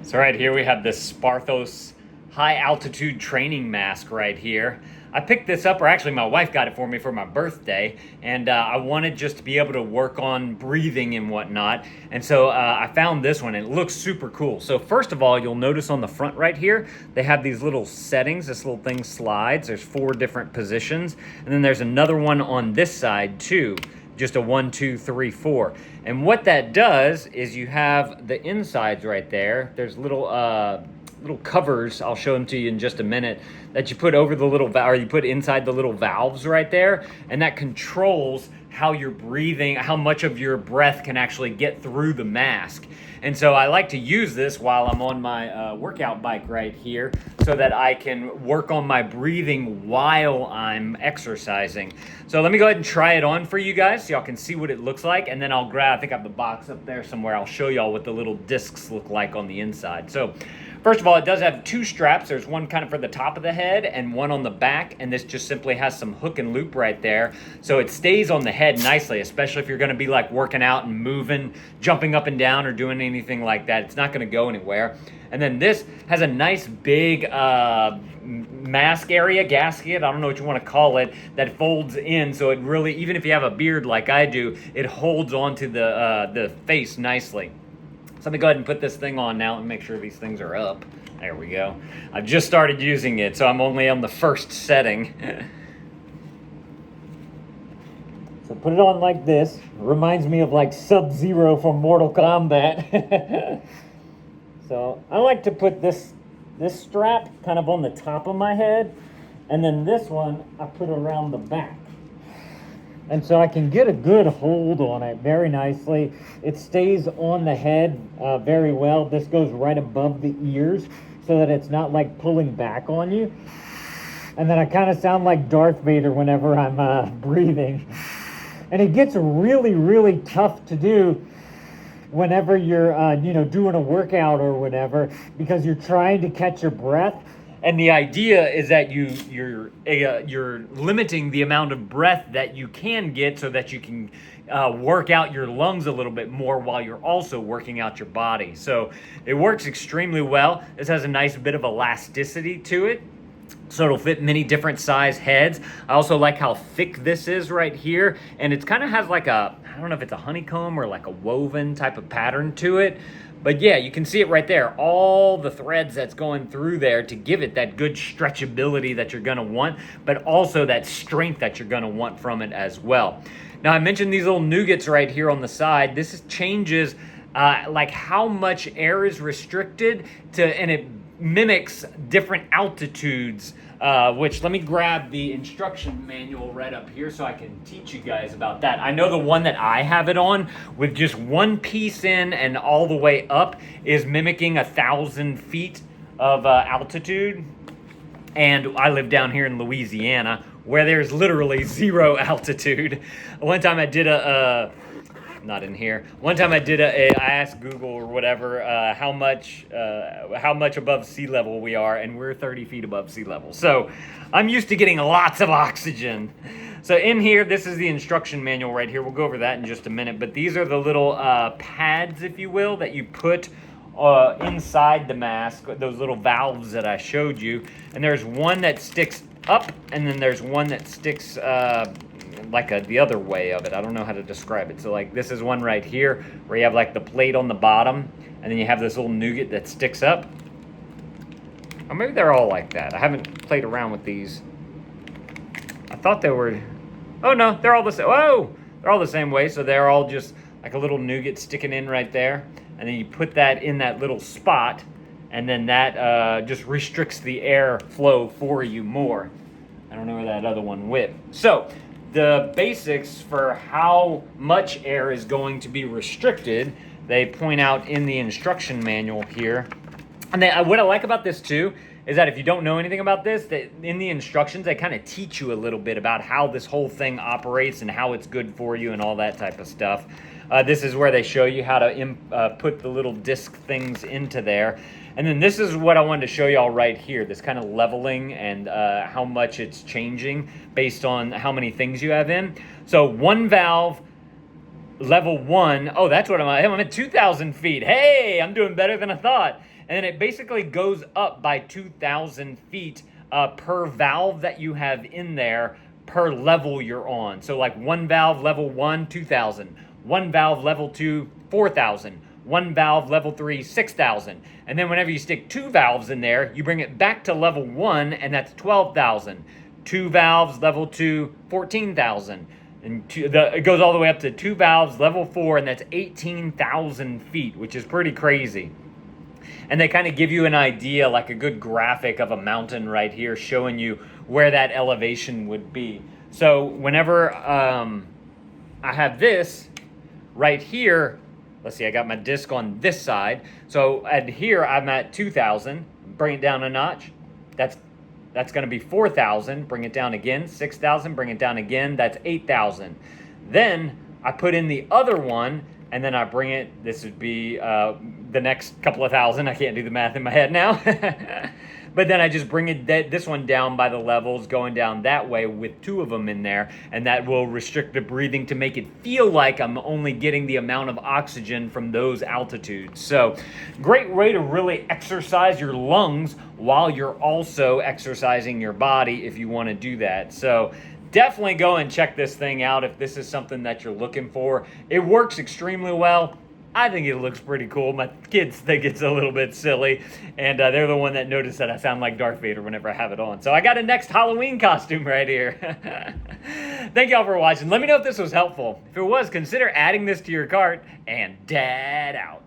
So right here we have this Sparthos high altitude training mask right here. I picked this up, or actually my wife got it for me for my birthday, and I wanted just to be able to work on breathing and whatnot. And so I found this one, and it looks super cool. So first of all, you'll notice on the front right here, they have these little settings. This little thing slides. There's 4 different positions. And then there's another one on this side too. Just a 1, 2, 3, 4. And what that does is you have the insides right there. There's little covers, I'll show them to you in just a minute, that you put over the little or you put inside the little valves right there, and that controls how you're breathing, how much of your breath can actually get through the mask. And so I like to use this while I'm on my workout bike right here so that I can work on my breathing while I'm exercising. So let me go ahead and try it on for you guys so y'all can see what it looks like, and then I'll grab, I think I have the box up there somewhere, I'll show y'all what the little discs look like on the inside. So first of all, it does have 2 straps. There's one kind of for the top of the head and one on the back, and this just simply has some hook and loop right there. So it stays on the head nicely, especially if you're gonna be like working out and moving, jumping up and down or doing anything like that. It's not gonna go anywhere. And then this has a nice big mask area, gasket, I don't know what you wanna call it, that folds in. So it really, even if you have a beard like I do, it holds onto the face nicely. So let me go ahead and put this thing on now and make sure these things are up. There we go. I've just started using it, so I'm only on the first setting. So put it on like this. Reminds me of like Sub-Zero from Mortal Kombat. So I like to put this strap kind of on the top of my head, and then this one I put around the back. And so I can get a good hold on it very nicely. It stays on the head very well. This goes right above the ears so that it's not like pulling back on you. And then I kind of sound like Darth Vader whenever I'm breathing. And it gets really, really tough to do whenever you're doing a workout or whatever, because you're trying to catch your breath. And the idea is that you're limiting the amount of breath that you can get so that you can work out your lungs a little bit more while you're also working out your body. So it works extremely well. This has a nice bit of elasticity to it, so it'll fit many different size heads. I also like how thick this is right here, and it kind of has like I don't know if it's a honeycomb or like a woven type of pattern to it. But yeah, you can see it right there, all the threads that's going through there to give it that good stretchability that you're gonna want, but also that strength that you're gonna want from it as well. Now, I mentioned these little nougats right here on the side. This changes like how much air is restricted and it mimics different altitudes, which, let me grab the instruction manual right up here so I can teach you guys about that. I know the one that I have it on with just one piece in and all the way up is mimicking 1,000 feet of altitude. And I live down here in Louisiana where there's literally 0 altitude. One time I did not in here. One time I asked Google or whatever how much above sea level we are, and we're 30 feet above sea level. So I'm used to getting lots of oxygen. So in here, this is the instruction manual right here. We'll go over that in just a minute. But these are the little pads, if you will, that you put inside the mask, those little valves that I showed you. And there's one that sticks up, and then there's one that sticks the other way of it. I don't know how to describe it. So like this is one right here where you have like the plate on the bottom, and then you have this little nougat that sticks up. Or maybe they're all like that. I haven't played around with these. I thought they were, oh no, they're all the same. Whoa, they're all the same way. So they're all just like a little nougat sticking in right there. And then you put that in that little spot, and then that just restricts the air flow for you more. I don't know where that other one went. So the basics for how much air is going to be restricted, they point out in the instruction manual here. And what I like about this too is that if you don't know anything about this, that in the instructions, they kind of teach you a little bit about how this whole thing operates and how it's good for you and all that type of stuff. This is where they show you how to put the little disc things into there. And then this is what I wanted to show y'all right here, this kind of leveling and how much it's changing based on how many things you have in. So one valve level 1. Oh, that's what I'm at. I'm at 2,000 feet. Hey, I'm doing better than I thought. And then it basically goes up by 2,000 feet per valve that you have in there per level you're on. So like one valve level 1, 2,000. One valve level 2, 4,000. One valve level 3, 6,000. And then whenever you stick 2 valves in there, you bring it back to level 1, and that's 12,000. 2 valves level 2, 14,000. And it goes all the way up to 2 valves level 4, and that's 18,000 feet, which is pretty crazy. And they kind of give you an idea, like a good graphic of a mountain right here, showing you where that elevation would be. So whenever I have this right here, let's see, I got my disc on this side. So at here, I'm at 2,000. Bring it down a notch. That's going to be 4,000. Bring it down again. 6,000. Bring it down again. That's 8,000. Then I put in the other one, and then I bring it. This would be the next couple of thousand. I can't do the math in my head now. But then I just bring this one down by the levels, going down that way with 2 of them in there, and that will restrict the breathing to make it feel like I'm only getting the amount of oxygen from those altitudes. So great way to really exercise your lungs while you're also exercising your body if you want to do that. So definitely go and check this thing out if this is something that you're looking for. It works extremely well. I think it looks pretty cool. My kids think it's a little bit silly, and they're the one that noticed that I sound like Darth Vader whenever I have it on. So I got a next Halloween costume right here. Thank y'all for watching. Let me know if this was helpful. If it was, consider adding this to your cart, and Dad out.